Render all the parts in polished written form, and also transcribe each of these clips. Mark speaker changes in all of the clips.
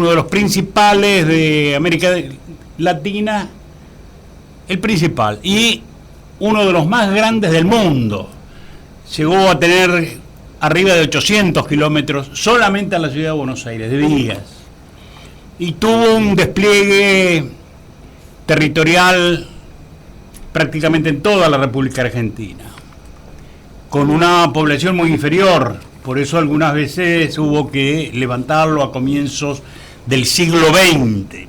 Speaker 1: uno de los principales de América Latina, el principal, y uno de los más grandes del mundo. Llegó a tener arriba de 800 kilómetros solamente a la ciudad de Buenos Aires, de vías. Y tuvo un despliegue territorial prácticamente en toda la República Argentina, con una población muy inferior. Por eso algunas veces hubo que levantarlo a comienzos del siglo XX.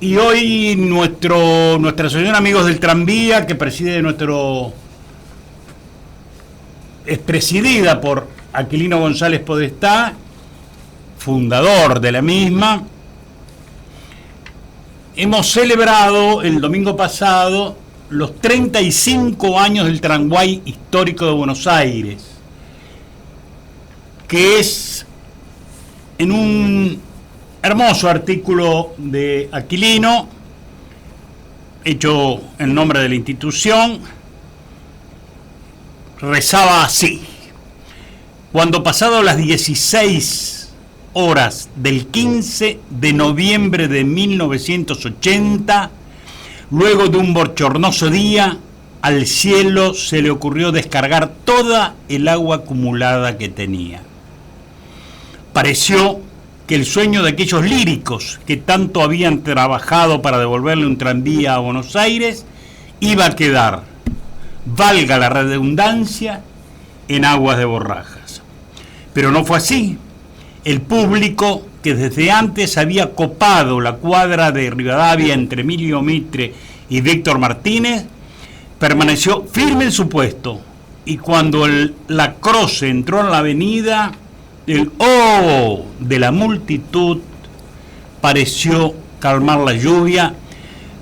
Speaker 1: Y hoy nuestra asociación Amigos del Tranvía, que es presidida por Aquilino González Podestá, fundador de la misma, hemos celebrado el domingo pasado los 35 años del Tranguay histórico de Buenos Aires, que es, en un hermoso artículo de Aquilino, hecho en nombre de la institución, rezaba así: cuando pasado las 16 horas del 15 de noviembre de 1980, luego de un bochornoso día, al cielo se le ocurrió descargar toda el agua acumulada que tenía. Pareció que el sueño de aquellos líricos que tanto habían trabajado para devolverle un tranvía a Buenos Aires iba a quedar, valga la redundancia, en aguas de borrajas. Pero no fue así. El público, que desde antes había copado la cuadra de Rivadavia entre Emilio Mitre y Víctor Martínez, permaneció firme en su puesto, y cuando la Croce entró en la avenida, el "oh" de la multitud pareció calmar la lluvia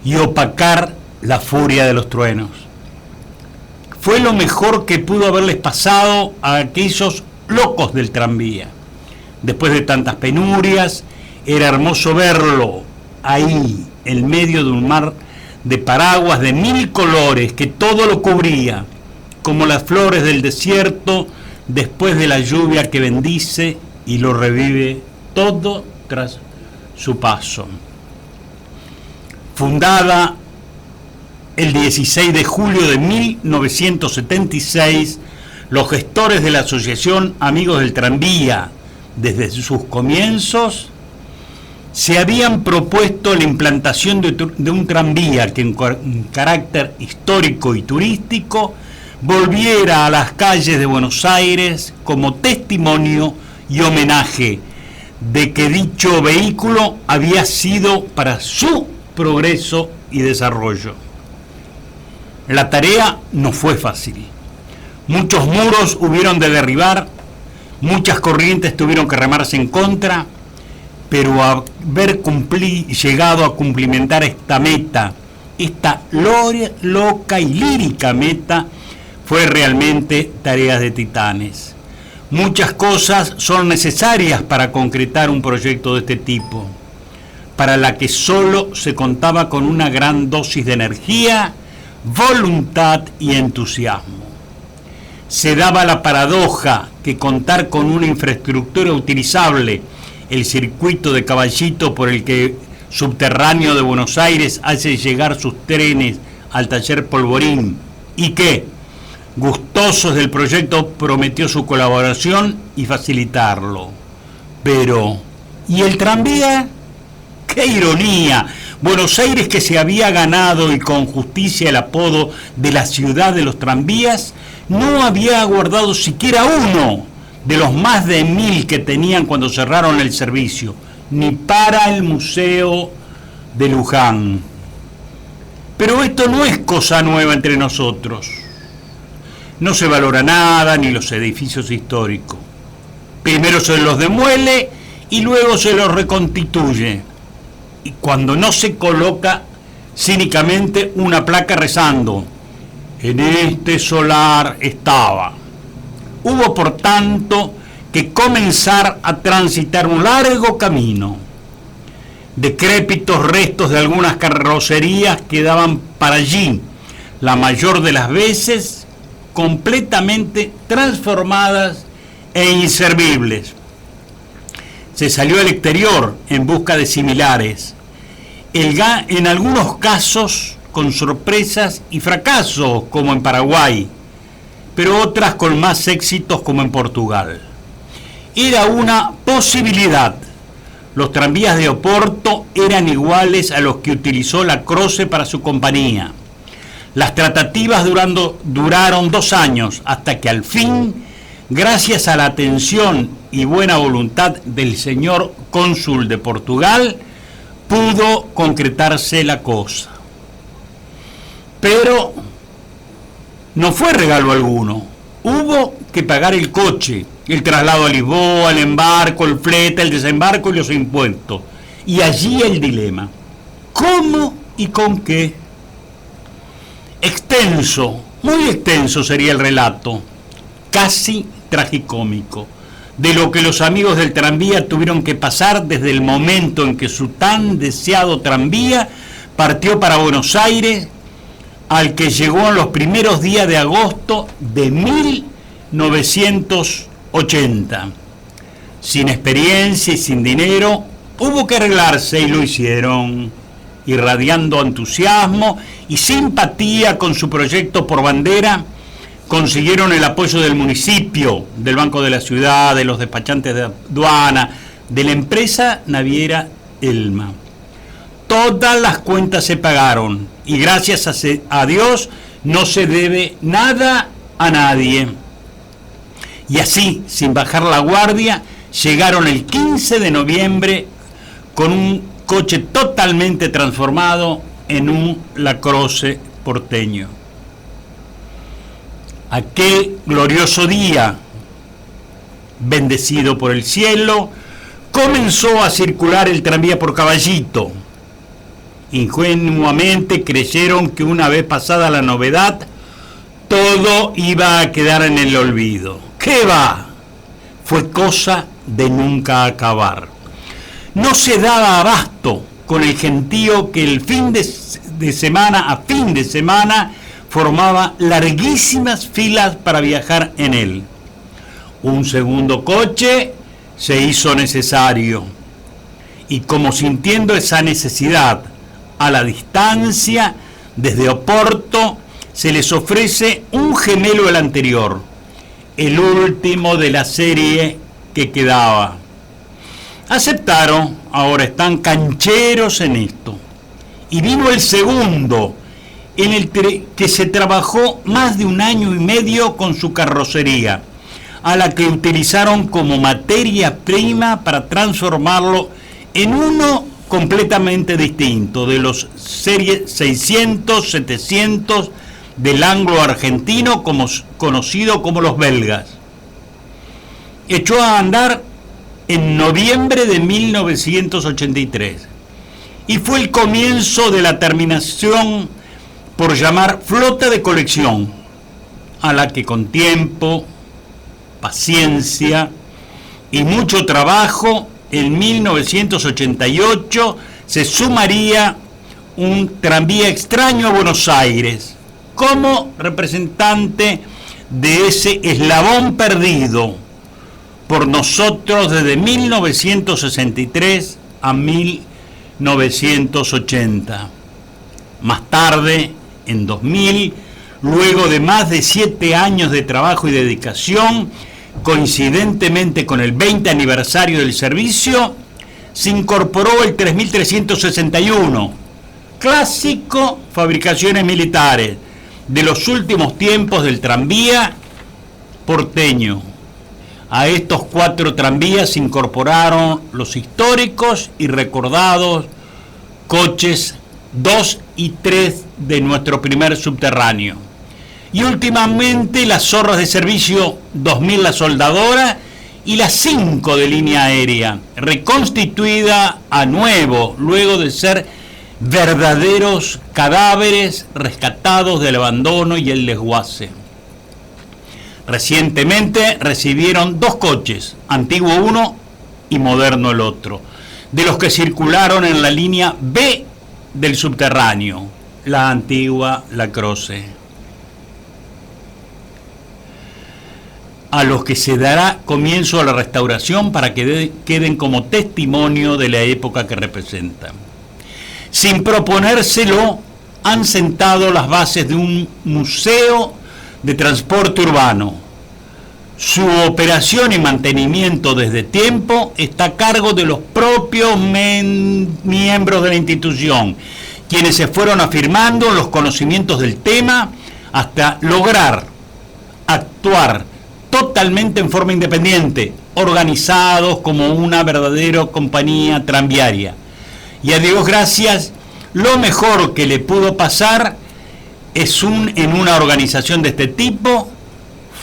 Speaker 1: y opacar la furia de los truenos. Fue lo mejor que pudo haberles pasado a aquellos locos del tranvía. Después de tantas penurias, era hermoso verlo ahí, en medio de un mar de paraguas de 1000 colores que todo lo cubría, como las flores del desierto después de la lluvia que bendice y lo revive todo tras su paso. Fundada el 16 de julio de 1976, los gestores de la Asociación Amigos del Tranvía, desde sus comienzos, se habían propuesto la implantación de un tranvía que en carácter histórico y turístico volviera a las calles de Buenos Aires como testimonio y homenaje de que dicho vehículo había sido para su progreso y desarrollo. La tarea no fue fácil. Muchos muros hubieron de derribar, muchas corrientes tuvieron que remarse en contra, pero haber llegado a cumplimentar esta meta, esta loca y lírica meta, fue realmente tarea de titanes. Muchas cosas son necesarias para concretar un proyecto de este tipo, para la que solo se contaba con una gran dosis de energía, voluntad y entusiasmo. Se daba la paradoja que contar con una infraestructura utilizable, el circuito de Caballito por el que subterráneo de Buenos Aires hace llegar sus trenes al taller Polvorín, y que, gustosos del proyecto, prometió su colaboración y facilitarlo. Pero, ¿y el tranvía? ¡Qué ironía! Buenos Aires, que se había ganado y con justicia el apodo de la ciudad de los tranvías, no había guardado siquiera uno de los más de 1000 que tenían cuando cerraron el servicio, ni para el Museo de Luján. Pero esto no es cosa nueva entre nosotros. No se valora nada, ni los edificios históricos. Primero se los demuele y luego se los reconstituye. Y cuando no se coloca cínicamente una placa rezando: en este solar estaba. Hubo, por tanto, que comenzar a transitar un largo camino. Decrépitos restos de algunas carrocerías quedaban para allí, la mayor de las veces completamente transformadas e inservibles. se salió al exterior en busca de similares, en algunos casos con sorpresas y fracasos, como en Paraguay, pero otras con más éxitos, como en Portugal. Era una posibilidad. Los tranvías de Oporto eran iguales a los que utilizó la Croce para su compañía. Las tratativas duraron 2 años, hasta que al fin, gracias a la atención y buena voluntad del señor cónsul de Portugal, pudo concretarse la cosa. Pero no fue regalo alguno. Hubo que pagar el coche, el traslado a Lisboa, el embarco, el flete, el desembarco y los impuestos. Y allí el dilema. ¿Cómo y con qué? Extenso, muy extenso sería el relato, casi tragicómico, de lo que los amigos del tranvía tuvieron que pasar desde el momento en que su tan deseado tranvía partió para Buenos Aires, al que llegó en los primeros días de agosto de 1980. Sin experiencia y sin dinero, hubo que arreglarse y lo hicieron, irradiando entusiasmo y simpatía con su proyecto por bandera. Consiguieron el apoyo del municipio, del Banco de la Ciudad, de los despachantes de aduana, de la empresa naviera Elma. Todas las cuentas se pagaron y gracias a Dios no se debe nada a nadie. Y así, sin bajar la guardia, llegaron el 15 de noviembre con un coche totalmente transformado en un La Croce porteño. Aquel glorioso día, bendecido por el cielo, comenzó a circular el tranvía por Caballito. Ingenuamente creyeron que una vez pasada la novedad, todo iba a quedar en el olvido. ¿Qué va? Fue cosa de nunca acabar. No se daba abasto con el gentío que el fin de semana a fin de semana formaba larguísimas filas para viajar en él. Un segundo coche se hizo necesario, y como sintiendo esa necesidad a la distancia, desde Oporto se les ofrece un gemelo del anterior, el último de la serie que quedaba. Aceptaron, ahora están cancheros en esto. Y vino el segundo, en el que se trabajó más de 1 año y medio con su carrocería, a la que utilizaron como materia prima para transformarlo en uno completamente distinto de los series 600, 700 del anglo-argentino, conocido como los belgas. Echó a andar en noviembre de 1983 y fue el comienzo de la terminación por llamar flota de colección, a la que con tiempo, paciencia y mucho trabajo, en 1988 se sumaría un tranvía extraño a Buenos Aires, como representante de ese eslabón perdido por nosotros desde 1963 a 1980. Más tarde, en 2000, luego de más de 7 años de trabajo y dedicación, coincidentemente con el 20 aniversario del servicio, se incorporó el 3361, clásico fabricaciones militares de los últimos tiempos del tranvía porteño. A estos 4 tranvías se incorporaron los históricos y recordados coches 2 y 3 de nuestro primer subterráneo. Y últimamente las zorras de servicio 2000 La Soldadora y las 5 de línea aérea, reconstituida a nuevo luego de ser verdaderos cadáveres rescatados del abandono y el desguace. Recientemente recibieron 2 coches, antiguo uno y moderno el otro, de los que circularon en la línea B del subterráneo, la antigua La Croce. a los que se dará comienzo a la restauración para que queden como testimonio de la época que representan. Sin proponérselo, han sentado las bases de un museo de transporte urbano. Su operación y mantenimiento desde tiempo está a cargo de los propios miembros de la institución, quienes se fueron afirmando los conocimientos del tema hasta lograr actuar totalmente en forma independiente, organizados como una verdadera compañía tranviaria. Y a Dios gracias, lo mejor que le pudo pasar en una organización de este tipo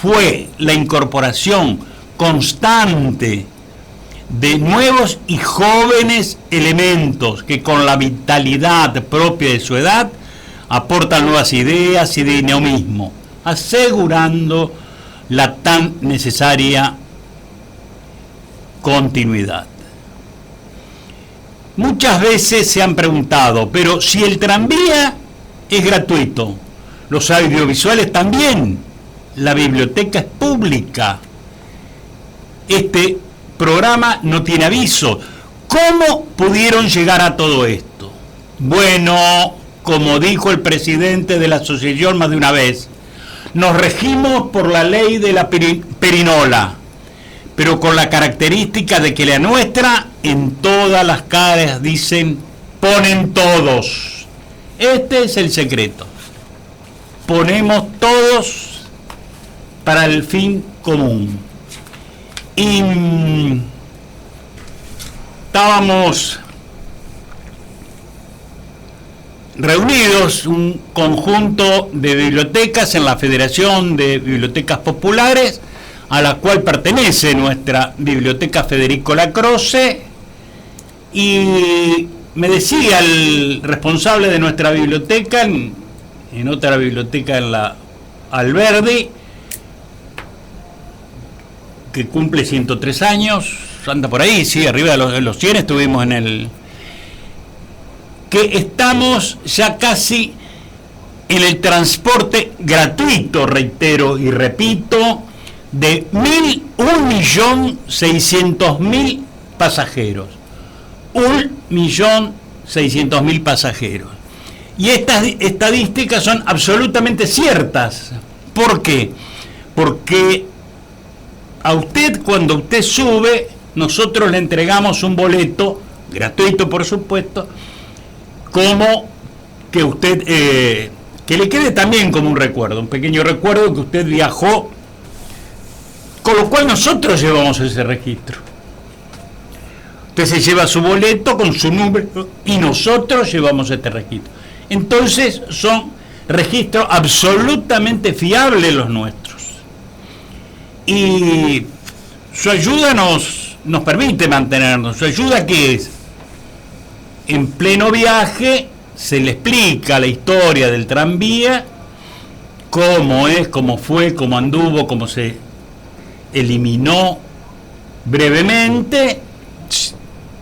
Speaker 1: fue la incorporación constante de nuevos y jóvenes elementos que con la vitalidad propia de su edad aportan nuevas ideas y dinamismo, asegurando la tan necesaria continuidad. Muchas veces se han preguntado, pero si el tranvía es gratuito, los audiovisuales también, la biblioteca es pública, este programa no tiene aviso, ¿cómo pudieron llegar a todo esto? Bueno, como dijo el presidente de la asociación más de una vez, nos regimos por la ley de la perinola, pero con la característica de que la nuestra en todas las caras dicen ponen todos. Este es el secreto. Ponemos todos para el fin común. Y estábamos reunidos un conjunto de bibliotecas en la Federación de Bibliotecas Populares, a la cual pertenece nuestra biblioteca Federico Lacroce, y me decía el responsable de nuestra biblioteca, en otra biblioteca en la Alberdi, que cumple 103 años, anda por ahí, sí, arriba de los 100 estuvimos que estamos ya casi en el transporte gratuito, reitero y repito, de 1.600.000 pasajeros. 1.600.000 pasajeros. Y estas estadísticas son absolutamente ciertas. ¿Por qué? Porque a usted, cuando usted sube, nosotros le entregamos un boleto, gratuito por supuesto, como que usted, que le quede también como un recuerdo, un pequeño recuerdo que usted viajó, con lo cual nosotros llevamos ese registro. Usted se lleva su boleto con su número y nosotros llevamos este registro. Entonces son registros absolutamente fiables los nuestros. Y su ayuda nos permite mantenernos. Su ayuda, ¿qué es? En pleno viaje se le explica la historia del tranvía, cómo es, cómo fue, cómo anduvo, cómo se eliminó brevemente,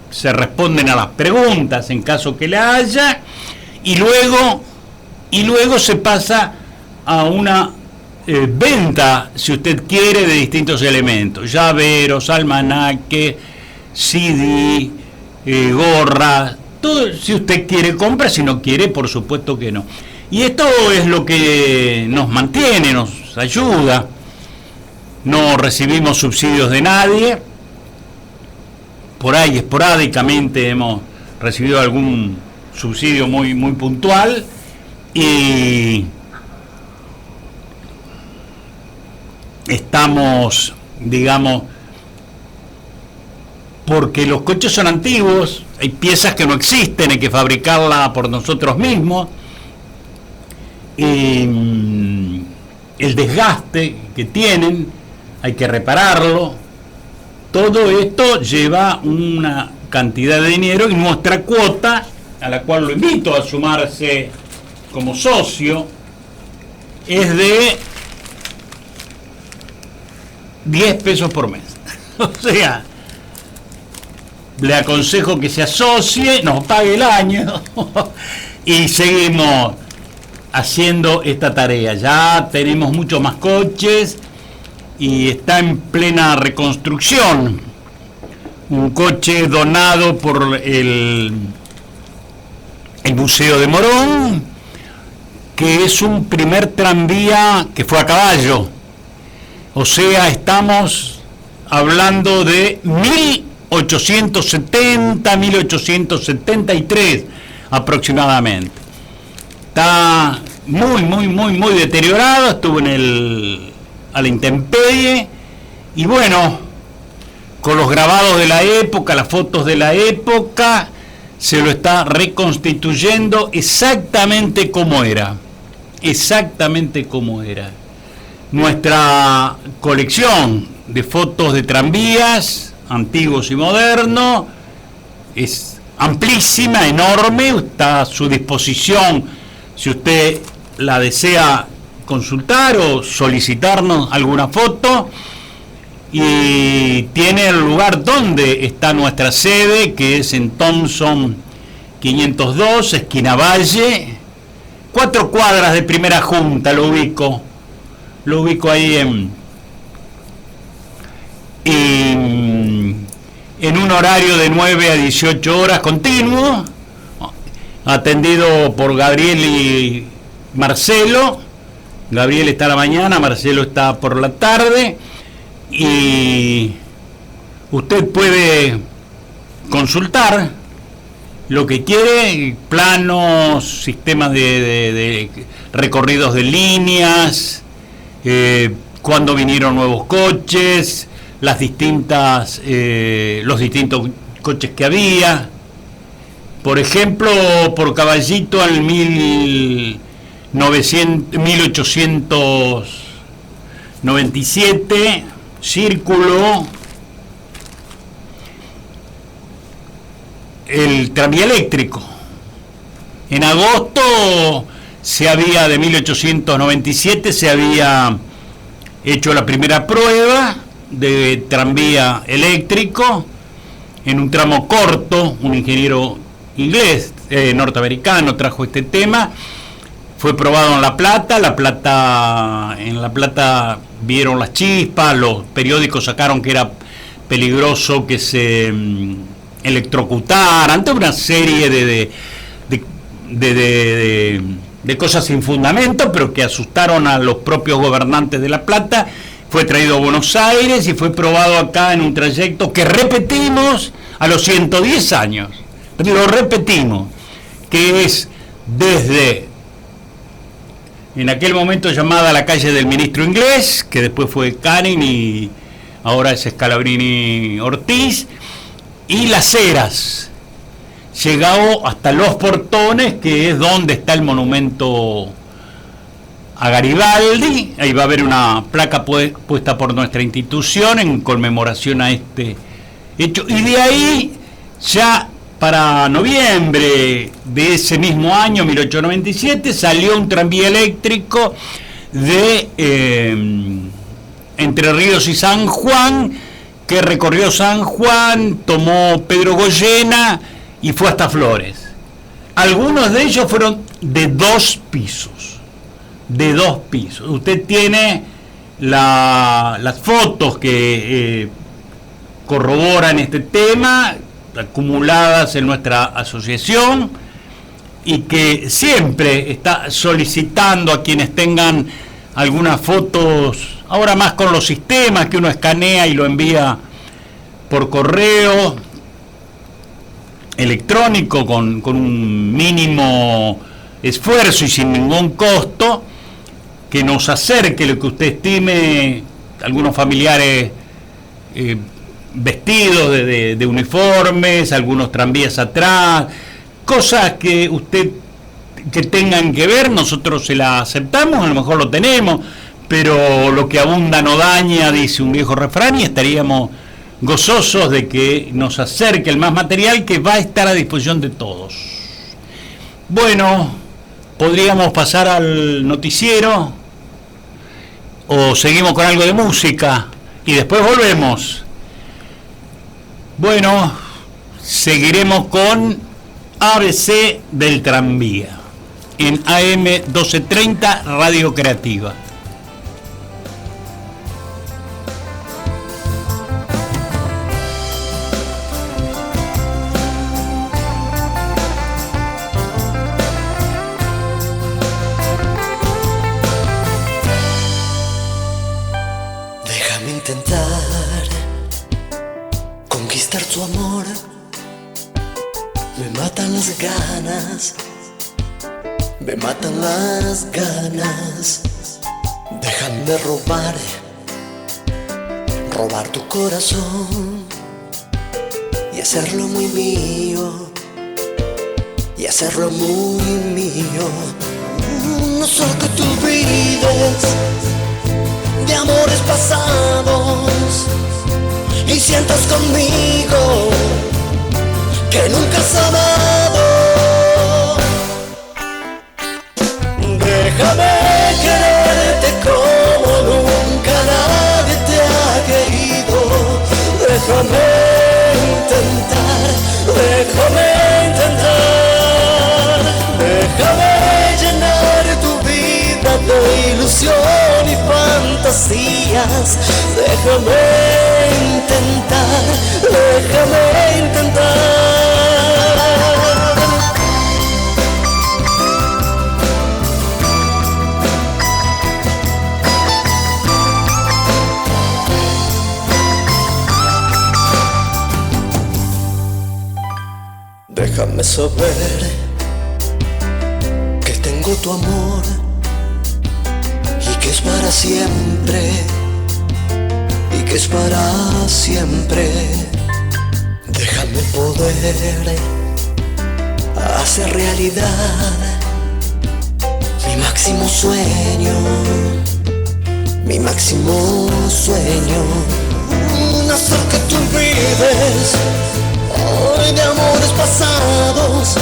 Speaker 1: se responden a las preguntas en caso que la haya, y luego se pasa a una venta, si usted quiere, de distintos elementos, llaveros, almanaque, CD, gorra, todo. Si usted quiere compra, si no quiere, por supuesto que no. Y esto es lo que nos mantiene, nos ayuda. No recibimos subsidios de nadie. Por ahí esporádicamente hemos recibido algún subsidio muy puntual, y estamos, digamos, porque los coches son antiguos, hay piezas que no existen, hay que fabricarlas por nosotros mismos, el desgaste que tienen hay que repararlo. Todo esto lleva una cantidad de dinero, y nuestra cuota, a la cual lo invito a sumarse como socio, es de 10 pesos por mes. O sea, le aconsejo que se asocie, nos pague el año y seguimos haciendo esta tarea. Ya tenemos muchos más coches y está en plena reconstrucción. Un coche donado por el Museo de Morón, que es un primer tranvía que fue a caballo. O sea, estamos hablando de 1870, 1873 aproximadamente. Está muy deteriorado, estuvo a la intemperie, y bueno, con los grabados de la época, las fotos de la época, se lo está reconstituyendo exactamente como era. Nuestra colección de fotos de tranvías, antiguos y modernos, es amplísima, enorme, está a su disposición si usted la desea consultar o solicitarnos alguna foto. Y tiene el lugar donde está nuestra sede, que es en Thompson 502, esquina Valle, 4 cuadras de Primera Junta. Lo ubico ahí en un horario de 9 a 18 horas continuo, atendido por Gabriel y Marcelo. Gabriel está a la mañana, Marcelo está por la tarde, y usted puede consultar lo que quiere: planos, sistemas de recorridos de líneas, cuándo vinieron nuevos coches, los distintos coches que había. Por ejemplo, por Caballito al 1897, Círculo, el tranvía eléctrico. En agosto de 1897 se había hecho la primera prueba de tranvía eléctrico en un tramo corto. Un ingeniero inglés, norteamericano, trajo este tema. Fue probado en La Plata. En La Plata vieron las chispas, los periódicos sacaron que era peligroso que se electrocutaran, ante una serie de cosas sin fundamento, pero que asustaron a los propios gobernantes de La Plata. Fue traído a Buenos Aires y fue probado acá en un trayecto que repetimos a los 110 años. Lo repetimos, que es desde, en aquel momento llamada la calle del Ministro Inglés, que después fue Canning y ahora es Scalabrini Ortiz, y Las Heras, llegado hasta Los Portones, que es donde está el monumento a Garibaldi. Ahí va a haber una placa puesta por nuestra institución en conmemoración a este hecho, y de ahí ya para noviembre de ese mismo año, 1897, salió un tranvía eléctrico de Entre Ríos y San Juan, que recorrió San Juan, tomó Pedro Goyena y fue hasta Flores. Algunos de ellos fueron de 2 pisos. Usted tiene las fotos que corroboran este tema, acumuladas en nuestra asociación, y que siempre está solicitando a quienes tengan algunas fotos, ahora más con los sistemas que uno escanea y lo envía por correo electrónico con un mínimo esfuerzo y sin ningún costo, que nos acerque lo que usted estime, algunos familiares vestidos de uniformes, algunos tranvías atrás, cosas que tengan que ver. Nosotros se la aceptamos, a lo mejor lo tenemos, pero lo que abunda no daña, dice un viejo refrán, y estaríamos gozosos de que nos acerque el más material, que va a estar a disposición de todos. Bueno, podríamos pasar al noticiero o seguimos con algo de música y después volvemos. Bueno, seguiremos con ABC del tranvía en AM 1230 Radio Creativa.
Speaker 2: Me matan las ganas, me matan las ganas. Déjame robar tu corazón y hacerlo muy mío, y hacerlo muy mío. No solo que tú olvides de amores pasados y sientas conmigo que nunca has amado. Déjame quererte como nunca nadie te ha querido. Déjame intentar, déjame intentar. Déjame llenar tu vida de ilusión y fantasías. Déjame intentar, déjame intentar. Déjame saber que tengo tu amor y que es para siempre, y que es para siempre. Déjame poder hacer realidad mi máximo sueño, mi máximo sueño. No sé que tú olvides hoy de amores pasados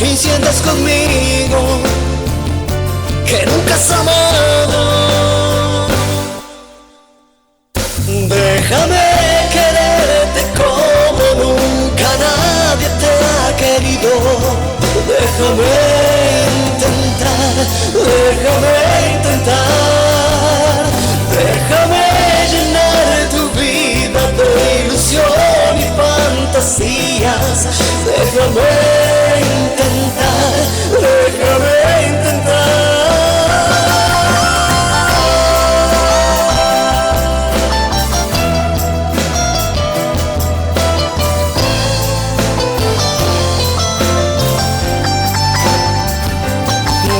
Speaker 2: y sientas conmigo que nunca has amado. Déjame quererte como nunca nadie te ha querido. Déjame intentar, déjame intentar. Déjame llenar tu vida de ilusión y fantasías. Déjame intentar, déjame intentar.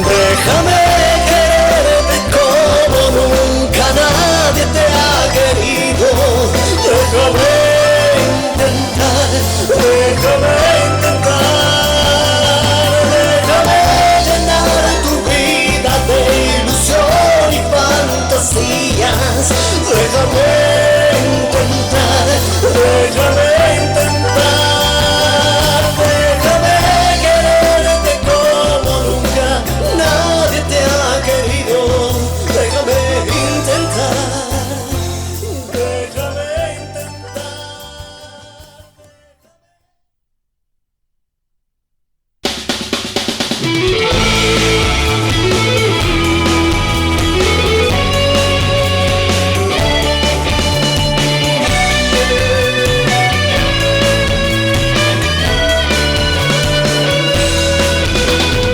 Speaker 2: Déjame quererte como nunca nadie te ha querido. Déjame intentar, déjame intentar. Déjame llenar tu vida de ilusión y fantasías. Déjame intentar, déjame intentar. Déjame quererte como nunca nadie te ha querido. Déjame intentar, déjame intentar.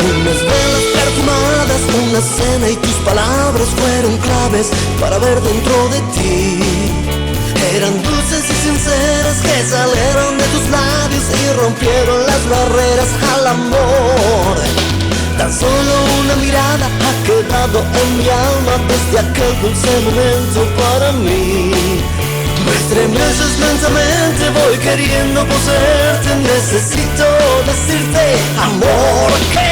Speaker 2: Unas velas perfumadas, una cena y tus palabras fueron claves para ver dentro de ti. Eran dulces y sinceras que salieron de tus labios y rompieron las barreras al amor. Tan solo una mirada ha quedado en mi alma desde aquel dulce momento para mí. Me estremeces lentamente, voy queriendo poseerte. Necesito decirte, amor, que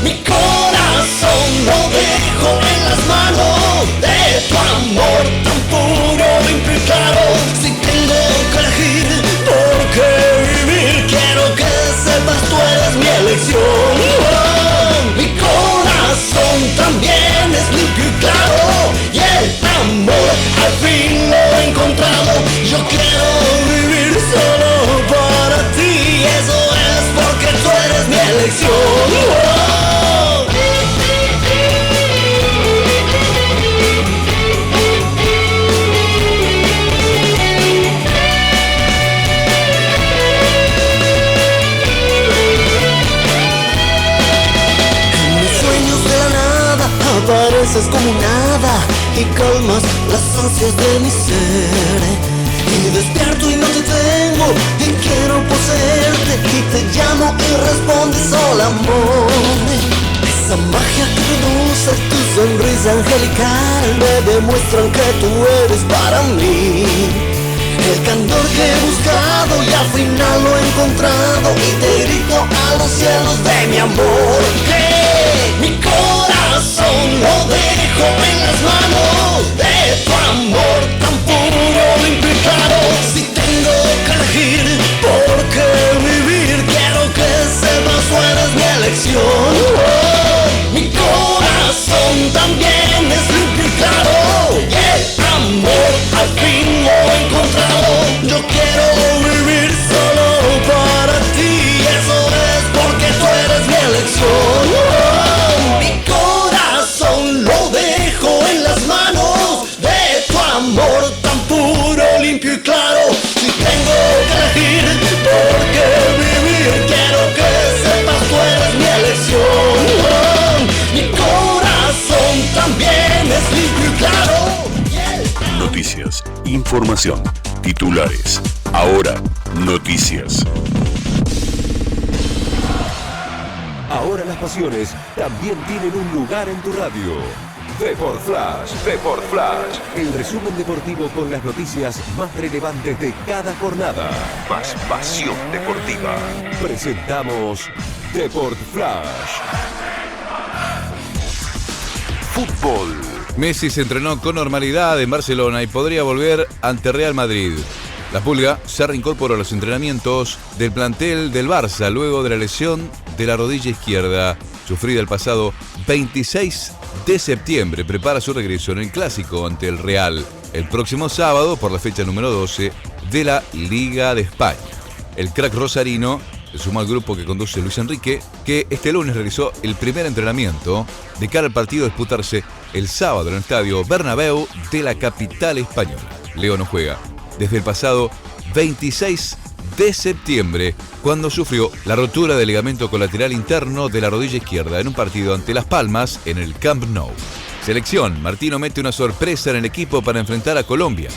Speaker 2: mi corazón lo dejo en las manos de tu amor tan puro y claro. Si tengo que elegir por qué vivir, quiero que sepas tú eres mi elección. Mi corazón también es limpio y claro, y el amor al fin lo he encontrado. Yo quiero vivir solo para ti, eso es porque tú eres mi elección. Apareces como nada y calmas las ansias de mi ser. Y despierto y no te tengo y quiero poseerte y mano y responde solo amor. Esa magia que produce tu sonrisa angelical me demuestran que tú eres para mí el candor que he buscado y al final lo he encontrado y te grito a los cielos de mi amor. Mi corazón lo dejo en las manos de tu amor tan puro, limpio y claro. Si tengo que elegir por qué vivir, quiero que sepas tú eres mi elección. Mi corazón también es limpio y claro y el amor al fin lo he encontrado. Yo quiero vivir solo para ti, eso es porque tú eres mi elección. Mi corazón lo dejo en las manos de tu amor tan puro, limpio y claro. Si tengo que elegir por qué vivir, quiero que sepas tú eres mi elección. Mi corazón también es limpio y claro.
Speaker 3: Noticias, información, titulares. Ahora, noticias. Ahora las pasiones también tienen un lugar en tu radio. Deport Flash, Deport Flash. El resumen deportivo con las noticias más relevantes de cada jornada. Más pasión deportiva. Presentamos Deport Flash. Fútbol.
Speaker 4: Messi se entrenó con normalidad en Barcelona y podría volver ante Real Madrid. La Pulga se reincorporó a los entrenamientos del plantel del Barça luego de la lesión de la rodilla izquierda sufrida el pasado 26 de septiembre. Prepara su regreso en el Clásico ante el Real el próximo sábado por la fecha número 12 de la Liga de España. El crack rosarino se sumó al grupo que conduce Luis Enrique, que este lunes realizó el primer entrenamiento de cara al partido a disputarse el sábado en el estadio Bernabéu de la capital española. Leo no juega desde el pasado 26 de septiembre, cuando sufrió la rotura del ligamento colateral interno de la rodilla izquierda en un partido ante Las Palmas en el Camp Nou. Selección, Martino mete una sorpresa en el equipo para enfrentar a Colombia.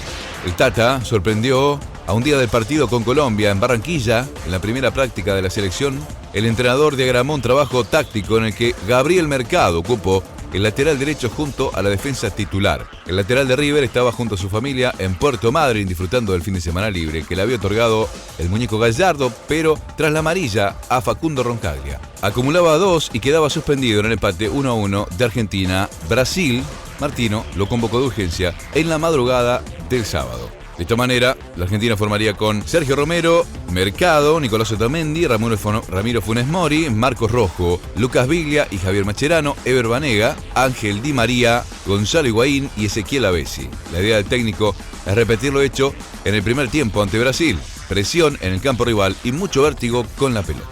Speaker 4: El Tata sorprendió a un día del partido con Colombia en Barranquilla. En la primera práctica de la selección, el entrenador diagramó un trabajo táctico en el que Gabriel Mercado ocupó el lateral derecho junto a la defensa titular. El lateral de River estaba junto a su familia en Puerto Madryn disfrutando del fin de semana libre que le había otorgado el muñeco Gallardo, pero tras la amarilla a Facundo Roncaglia. Acumulaba 2 y quedaba suspendido en el empate 1-1 de Argentina-Brasil. Martino lo convocó de urgencia en la madrugada del sábado. De esta manera, la Argentina formaría con Sergio Romero, Mercado, Nicolás Otamendi, Ramiro Funes Mori, Marcos Rojo, Lucas Viglia y Javier Mascherano, Ever Banega, Ángel Di María, Gonzalo Higuaín y Ezequiel Avesi. La idea del técnico es repetir lo hecho en el primer tiempo ante Brasil. Presión en el campo rival y mucho vértigo con la pelota.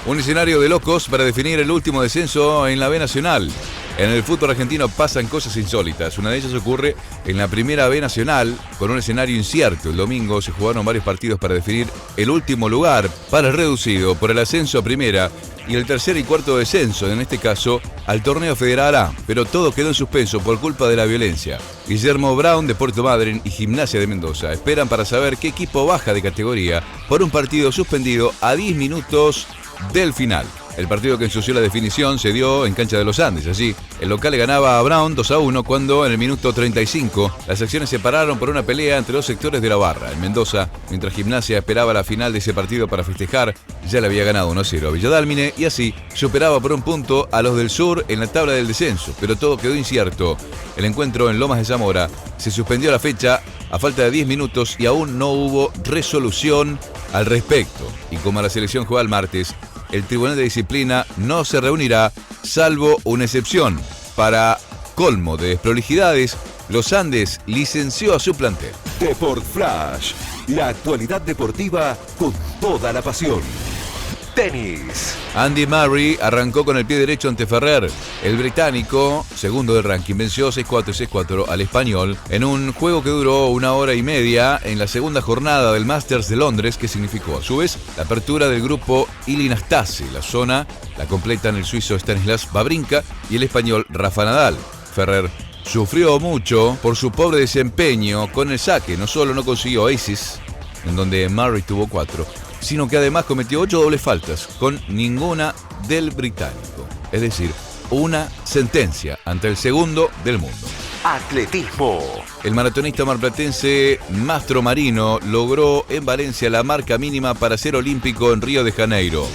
Speaker 4: Un escenario de locos para definir el último descenso en la B Nacional. En el fútbol argentino pasan cosas insólitas. Una de ellas ocurre en la Primera B Nacional con un escenario incierto. El domingo se jugaron varios partidos para definir el último lugar para el reducido por el ascenso a Primera y el tercer y cuarto descenso, en este caso al torneo Federal A, pero todo quedó en suspenso por culpa de la violencia. Guillermo Brown de Puerto Madryn y Gimnasia de Mendoza esperan para saber qué equipo baja de categoría por un partido suspendido a 10 minutos del final. El partido que ensució la definición se dio en Cancha de los Andes. Allí, el local le ganaba a Brown 2-1 cuando en el minuto 35 las acciones se pararon por una pelea entre dos sectores de la barra. En Mendoza, mientras Gimnasia esperaba la final de ese partido para festejar, ya le había ganado 1-0 a Villadálmine y así superaba por un punto a los del sur en la tabla del descenso. Pero todo quedó incierto. El encuentro en Lomas de Zamora se suspendió la fecha a falta de 10 minutos y aún no hubo resolución al respecto. Y como la selección juega el martes, el Tribunal de Disciplina no se reunirá, salvo una excepción. Para colmo de desprolijidades, Los Andes licenció a su plantel.
Speaker 3: Deport Flash, la actualidad deportiva con toda la pasión. Tenis.
Speaker 4: Andy Murray arrancó con el pie derecho ante Ferrer. El británico, segundo del ranking, venció 6-4 y 6-4 al español en un juego que duró 1 hora y media en la segunda jornada del Masters de Londres, que significó a su vez la apertura del grupo Ilinastase. La zona la completan el suizo Stanislas Wawrinka y el español Rafa Nadal. Ferrer sufrió mucho por su pobre desempeño con el saque. No solo no consiguió aces, en donde Murray tuvo 4, sino que además cometió 8 dobles faltas, con ninguna del británico. Es decir, una sentencia ante el segundo del mundo.
Speaker 3: Atletismo.
Speaker 4: El maratonista marplatense Mastro Marino logró en Valencia la marca mínima para ser olímpico en Río de Janeiro.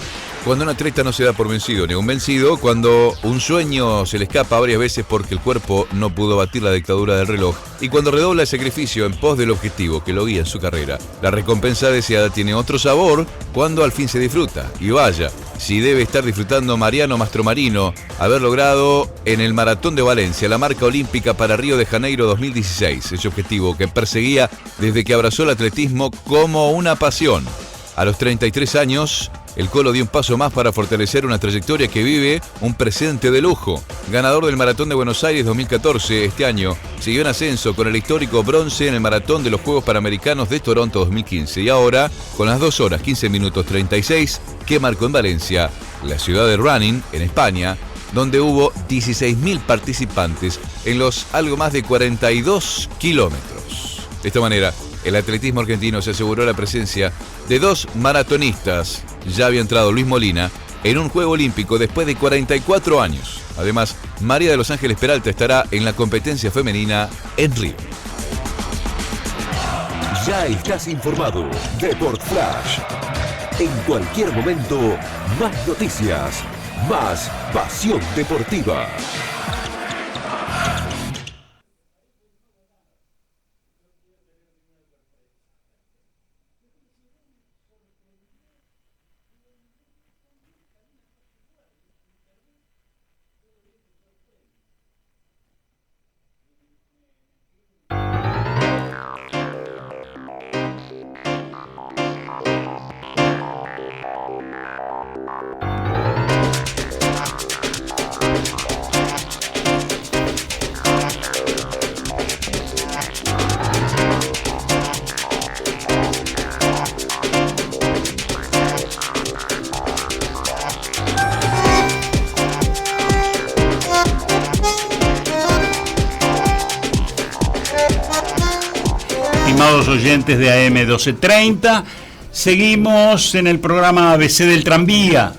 Speaker 4: Cuando un atleta no se da por vencido ni un vencido, cuando un sueño se le escapa varias veces porque el cuerpo no pudo batir la dictadura del reloj, y cuando redobla el sacrificio en pos del objetivo que lo guía en su carrera, la recompensa deseada tiene otro sabor cuando al fin se disfruta. Y vaya, si debe estar disfrutando Mariano Mastromarino haber logrado en el Maratón de Valencia la marca olímpica para Río de Janeiro 2016, ese objetivo que perseguía desde que abrazó el atletismo como una pasión. A los 33 años, el Colo dio un paso más para fortalecer una trayectoria que vive un presente de lujo. Ganador del Maratón de Buenos Aires 2014, este año siguió en ascenso con el histórico bronce en el Maratón de los Juegos Panamericanos de Toronto 2015 y ahora, con las 2 horas 15 minutos 36 que marcó en Valencia, la ciudad de Running, en España, donde hubo 16.000 participantes en los algo más de 42 kilómetros. De esta manera, el atletismo argentino se aseguró la presencia de 2 maratonistas. Ya había entrado Luis Molina en un Juego Olímpico después de 44 años. Además, María de los Ángeles Peralta estará en la competencia femenina en Río.
Speaker 3: Ya estás informado. Deport Flash. En cualquier momento, más noticias, más pasión deportiva.
Speaker 1: Estimados oyentes de AM 1230, seguimos en el programa ABC del Tranvía,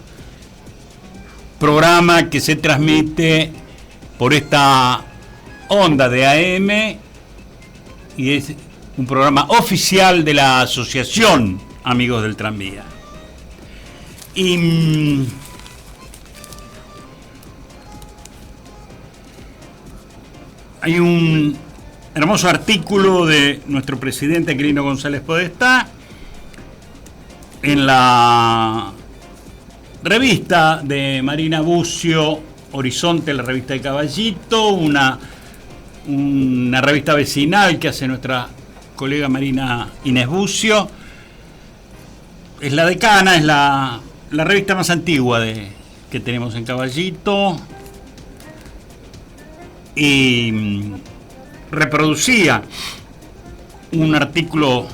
Speaker 1: programa que se transmite por esta onda de AM y es un programa oficial de la Asociación Amigos del Tranvía. Y hay un hermoso artículo de nuestro presidente Aquilino González Podestá en la revista de Marina Bucio, Horizonte, la revista de Caballito, una revista vecinal que hace nuestra colega Marina Inés Bucio. Es la decana, es la revista más antigua que tenemos en Caballito, y reproducía un artículo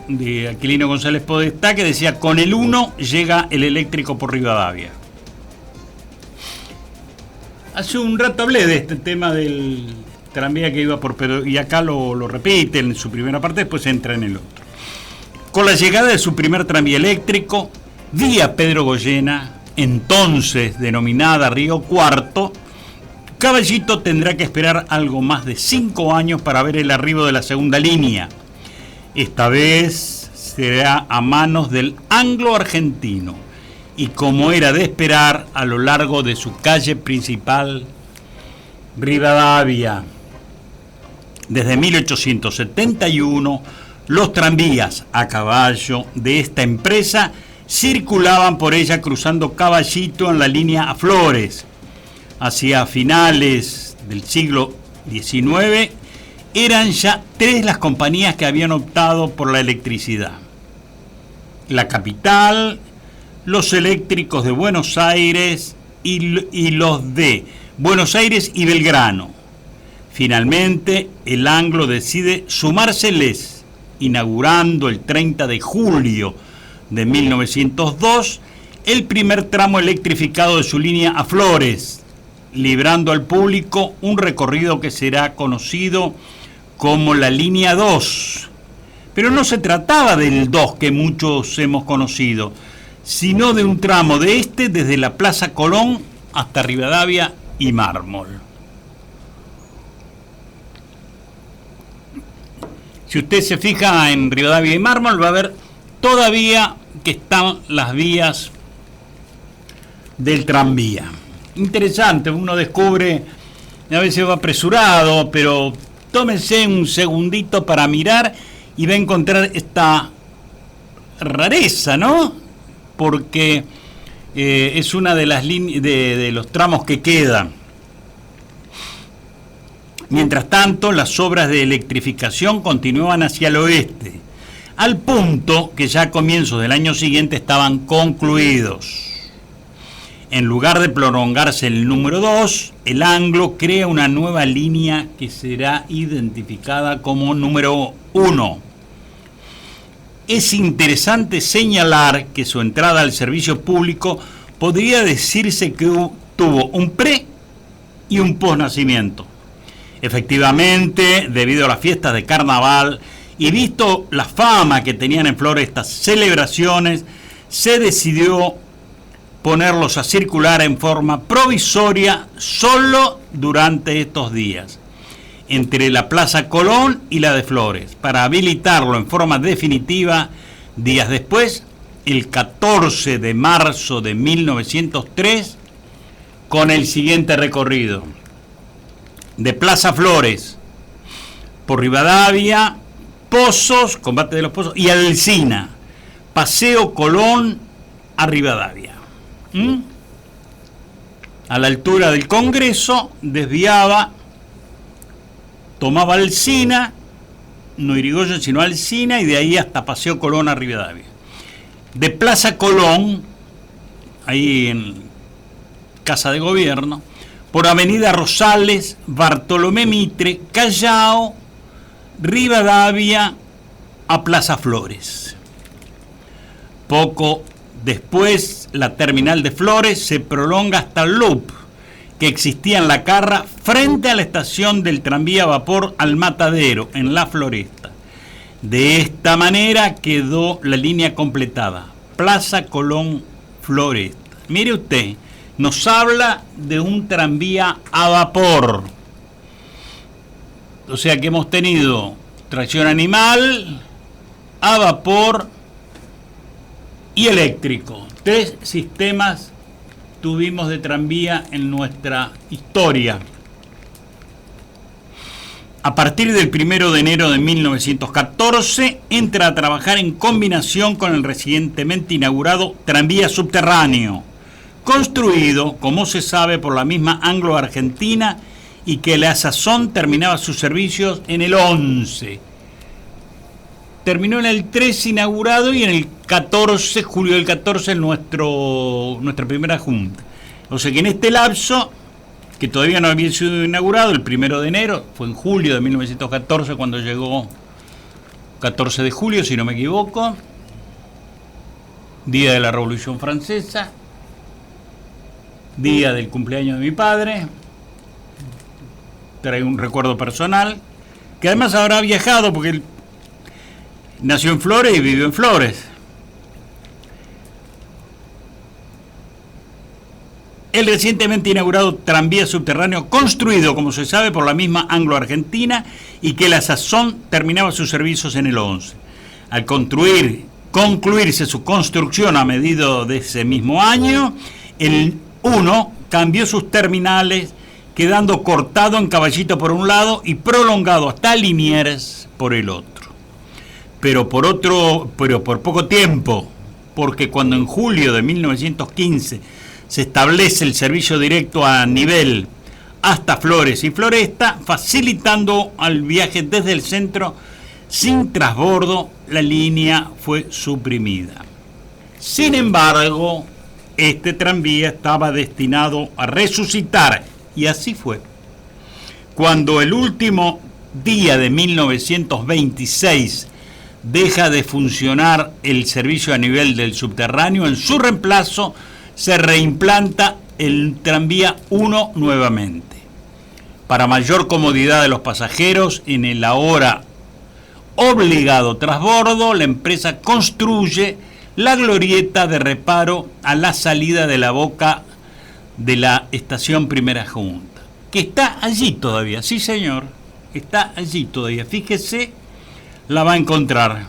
Speaker 1: de Aquilino González Podestá que decía: con el 1 llega el eléctrico por Rivadavia. Hace un rato hablé de este tema del tranvía que iba por Pedro, y acá lo repite en su primera parte, después entra en el otro. Con la llegada de su primer tranvía eléctrico, vía Pedro Goyena, entonces denominada Río Cuarto, Caballito tendrá que esperar algo más de 5 años para ver el arribo de la segunda línea. Esta vez será a manos del anglo-argentino y, como era de esperar, a lo largo de su calle principal, Rivadavia. Desde 1871, los tranvías a caballo de esta empresa circulaban por ella cruzando Caballito en la línea a Flores. Hacia finales del siglo XIX, eran ya 3 las compañías que habían optado por la electricidad: La Capital, los eléctricos de Buenos Aires y los de Buenos Aires y Belgrano. Finalmente, el Anglo decide sumárseles, inaugurando el 30 de julio de 1902 el primer tramo electrificado de su línea a Flores, librando al público un recorrido que será conocido como la línea 2, Pero no se trataba del 2 que muchos hemos conocido, sino de un tramo de este desde la Plaza Colón hasta Rivadavia y Mármol. Si usted se fija en Rivadavia y Mármol, va a ver todavía que están las vías del tranvía. Interesante, uno descubre, a veces va apresurado, pero tómense un segundito para mirar y va a encontrar esta rareza, ¿no? Porque es una de las líneas de los tramos que quedan. Mientras tanto, las obras de electrificación continuaban hacia el oeste, al punto que ya a comienzos del año siguiente estaban concluidos. En lugar de prolongarse el número 2, el Anglo crea una nueva línea que será identificada como número 1. Es interesante señalar que su entrada al servicio público podría decirse que tuvo un pre y un posnacimiento. Efectivamente, debido a las fiestas de carnaval y visto la fama que tenían en Flores estas celebraciones, se decidió ponerlos a circular en forma provisoria solo durante estos días, entre la Plaza Colón y la de Flores, para habilitarlo en forma definitiva días después, el 14 de marzo de 1903, con el siguiente recorrido: de Plaza Flores por Rivadavia, Pozos, Combate de los Pozos, y Alsina, Paseo Colón a Rivadavia. A la altura del Congreso desviaba, tomaba Alsina, no Irigoyen sino Alsina, y de ahí hasta Paseo Colón a Rivadavia. De Plaza Colón, ahí en Casa de Gobierno, por Avenida Rosales, Bartolomé Mitre, Callao, Rivadavia a Plaza Flores. Poco después, la terminal de Flores se prolonga hasta el loop que existía en la Carra frente a la estación del tranvía a vapor al Matadero, en La Floresta. De esta manera quedó la línea completada: Plaza Colón Floresta. Mire usted, nos habla de un tranvía a vapor. O sea que hemos tenido tracción animal, a vapor y eléctrico. 3 sistemas tuvimos de tranvía en nuestra historia. A partir del 1 de enero de 1914 entra a trabajar en combinación con el recientemente inaugurado tranvía subterráneo, construido, como se sabe, por la misma Anglo-Argentina, y que a la sazón terminaba sus servicios en el 11. Terminó en el 13 inaugurado y en el 14, julio del 14, nuestra primera junta. O sea que en este lapso, que todavía no había sido inaugurado, el 1 de enero, fue en julio de 1914 cuando llegó, 14 de julio, si no me equivoco, día de la Revolución Francesa, día del cumpleaños de mi padre. Traigo un recuerdo personal, que además habrá viajado porque él nació en Flores y vivió en Flores. El recientemente inaugurado tranvía subterráneo, construido, como se sabe, por la misma Anglo-Argentina, y que a la sazón terminaba sus servicios en el 11. Al concluirse su construcción a mediados de ese mismo año, el 1 cambió sus terminales, quedando cortado en Caballito por un lado y prolongado hasta Liniers por el otro. Pero por poco tiempo, porque cuando en julio de 1915 se establece el servicio directo a nivel hasta Flores y Floresta, facilitando el viaje desde el centro sin transbordo, la línea fue suprimida. Sin embargo, este tranvía estaba destinado a resucitar, y así fue. Cuando el último día de 1926 deja de funcionar el servicio a nivel del subterráneo, en su reemplazo se reimplanta el tranvía 1 nuevamente. Para mayor comodidad de los pasajeros, en el ahora obligado trasbordo, la empresa construye la glorieta de reparo a la salida de la boca de la estación Primera Junta, que está allí todavía, sí señor, está allí todavía, fíjese, la va a encontrar.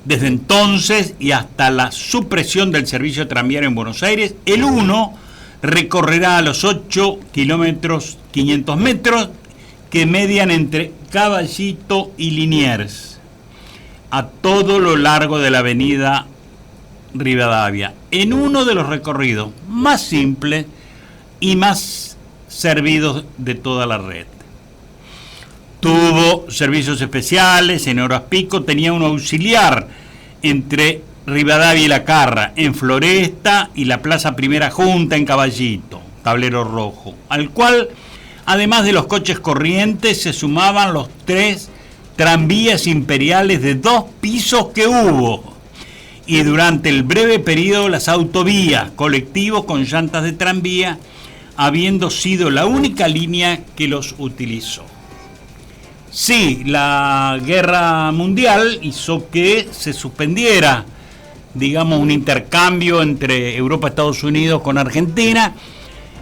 Speaker 1: Desde entonces y hasta la supresión del servicio tranviario en Buenos Aires, el 1 recorrerá a los 8 kilómetros 500 metros que median entre Caballito y Liniers, a todo lo largo de la avenida Rivadavia, en uno de los recorridos más simples y más servidos de toda la red. Tuvo servicios especiales en horas pico, tenía un auxiliar entre Rivadavia y La Carra, en Floresta y la Plaza Primera Junta en Caballito, Tablero Rojo, al cual, además de los coches corrientes, se sumaban los 3 tranvías imperiales de 2 pisos que hubo, y durante el breve periodo las autovías, colectivos con llantas de tranvía, habiendo sido la única línea que los utilizó. Sí, la guerra mundial hizo que se suspendiera, digamos, un intercambio entre Europa y Estados Unidos con Argentina,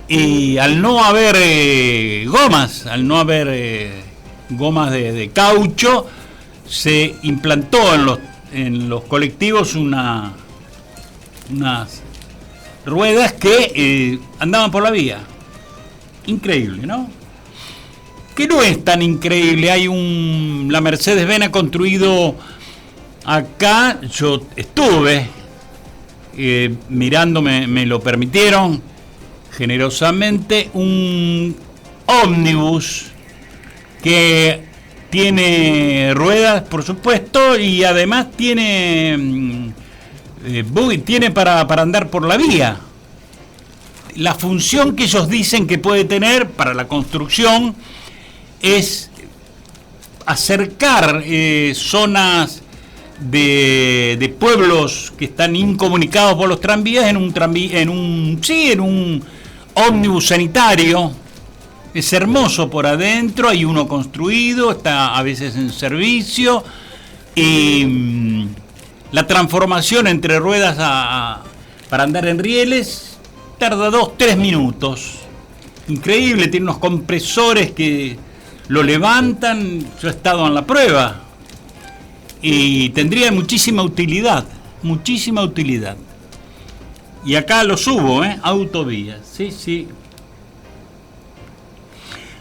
Speaker 1: y al no haber gomas de caucho, se implantó en los colectivos unas ruedas que andaban por la vía. Increíble, ¿no? Que no es tan increíble. La Mercedes-Benz ha construido acá, yo estuve mirando, me lo permitieron generosamente, un ómnibus que tiene ruedas, por supuesto, y además tiene para andar por la vía. La función que ellos dicen que puede tener para la construcción es acercar zonas de pueblos que están incomunicados por los tranvías en un ómnibus sanitario. Es hermoso por adentro, hay uno construido, está a veces en servicio, y la transformación entre ruedas para andar en rieles tarda 2-3 minutos. Increíble, tiene unos compresores que lo levantan. Yo he estado en la prueba y tendría muchísima utilidad. Y acá lo subo, autovías, sí.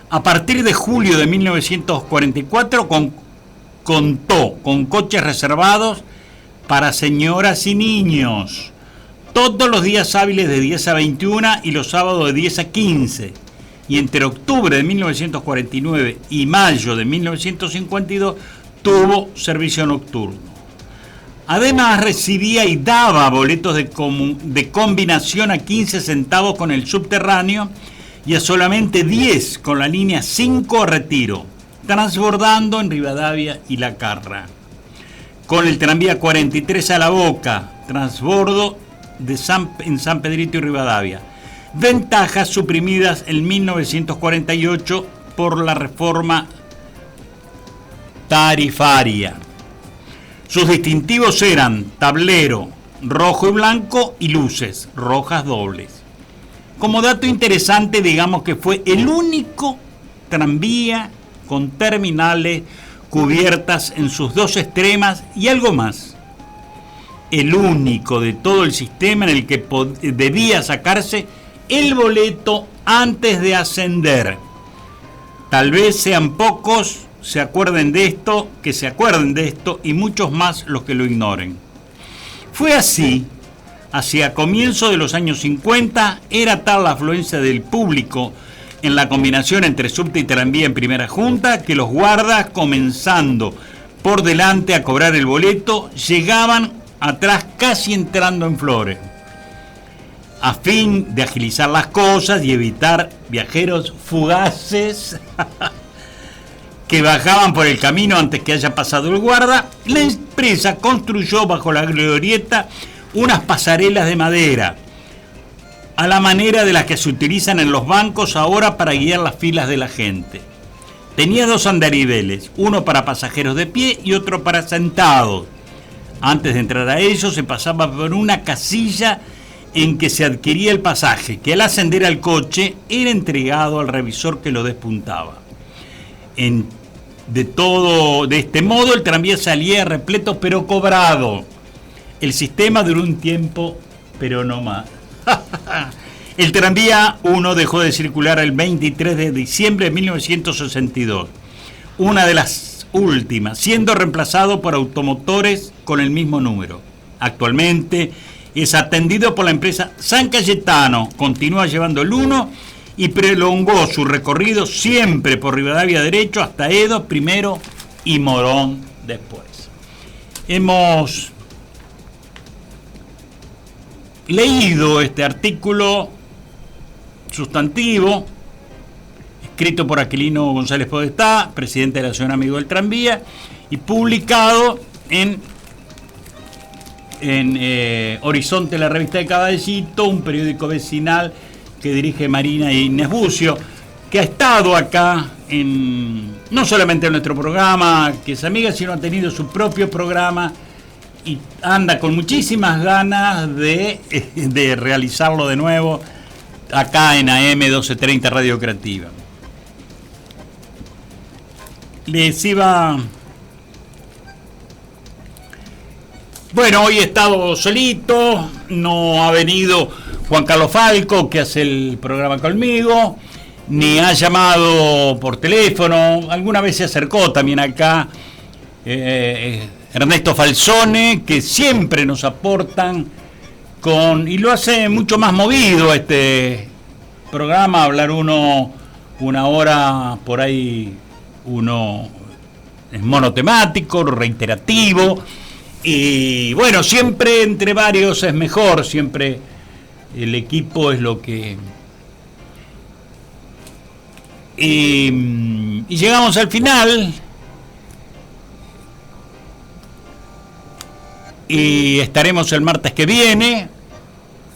Speaker 1: A partir de julio de 1944 contó con coches reservados para señoras y niños, todos los días hábiles de 10 a 21 y los sábados de 10 a 15. Y entre octubre de 1949 y mayo de 1952 tuvo servicio nocturno. Además recibía y daba boletos de combinación a 15 centavos con el subterráneo y a solamente 10 con la línea 5 a Retiro, transbordando en Rivadavia y La Carra. Con el tranvía 43 a La Boca, transbordo en San Pedrito y Rivadavia. Ventajas suprimidas en 1948 por la reforma tarifaria. Sus distintivos eran tablero rojo y blanco y luces rojas dobles. Como dato interesante, digamos que fue el único tranvía con terminales cubiertas en sus 2 extremas y algo más. El único de todo el sistema en el que debía sacarse el boleto antes de ascender. Tal vez sean pocos que se acuerden de esto y muchos más los que lo ignoren. Fue así, hacia comienzos de los años 50, era tal la afluencia del público en la combinación entre subte y tranvía en Primera Junta que los guardas, comenzando por delante a cobrar el boleto, llegaban atrás casi entrando en Flores. A fin de agilizar las cosas y evitar viajeros fugaces que bajaban por el camino antes que haya pasado el guarda, la empresa construyó bajo la glorieta unas pasarelas de madera, a la manera de las que se utilizan en los bancos ahora para guiar las filas de la gente. Tenía 2 andariveles, uno para pasajeros de pie y otro para sentados. Antes de entrar a ellos se pasaba por una casilla en que se adquiría el pasaje, que al ascender al coche era entregado al revisor que lo despuntaba. De este modo el tranvía salía repleto pero cobrado. El sistema duró un tiempo, pero no más. El tranvía 1 dejó de circular el 23 de diciembre de 1962, una de las últimas, siendo reemplazado por automotores con el mismo número. Actualmente es atendido por la empresa San Cayetano, continúa llevando el 1 y prolongó su recorrido siempre por Rivadavia derecho hasta Edo primero y Morón después. Hemos leído este artículo sustantivo escrito por Aquilino González Podestá, presidente de la Asociación Amigos del Tranvía, y publicado en Horizonte, la revista de Caballito, un periódico vecinal que dirige Marina Inés Bucio, que ha estado acá no solamente en nuestro programa, que es amiga, sino ha tenido su propio programa y anda con muchísimas ganas de realizarlo de nuevo acá en AM 1230 Radio Creativa. Les iba... Bueno, hoy he estado solito, no ha venido Juan Carlos Falco, que hace el programa conmigo, ni ha llamado por teléfono, alguna vez se acercó también acá Ernesto Falzone, que siempre nos aportan y lo hace mucho más movido este programa, hablar uno una hora por ahí, uno es monotemático, reiterativo, y bueno, siempre entre varios es mejor, siempre el equipo es lo que... Y llegamos al final y estaremos el martes que viene,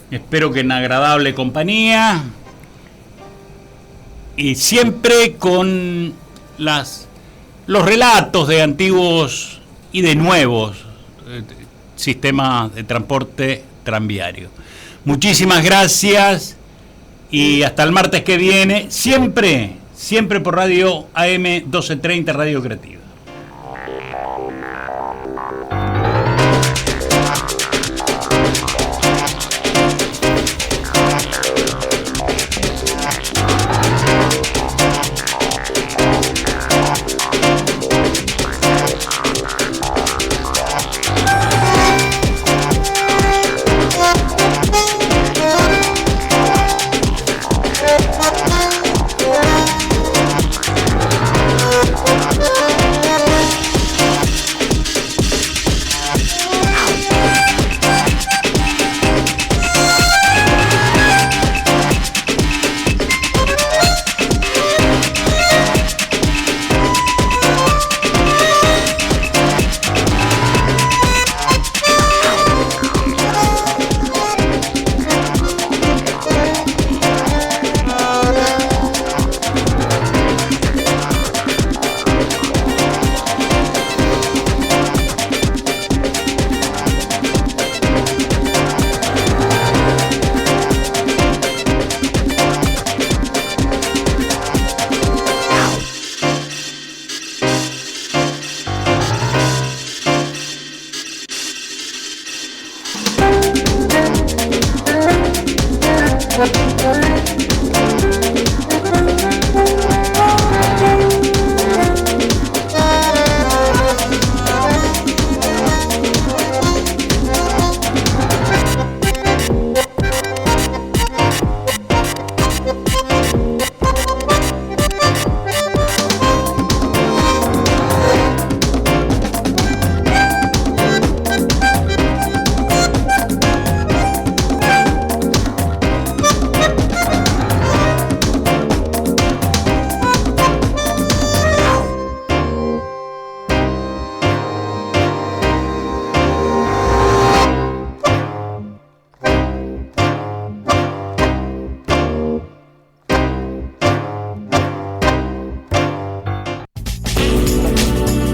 Speaker 1: espero que en agradable compañía y siempre con los relatos de antiguos y de nuevos sistemas de transporte tranviario. Muchísimas gracias y hasta el martes que viene, siempre por Radio AM 1230 Radio Creativa.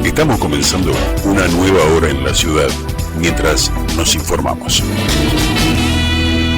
Speaker 5: Estamos comenzando una nueva hora en la ciudad mientras nos informamos.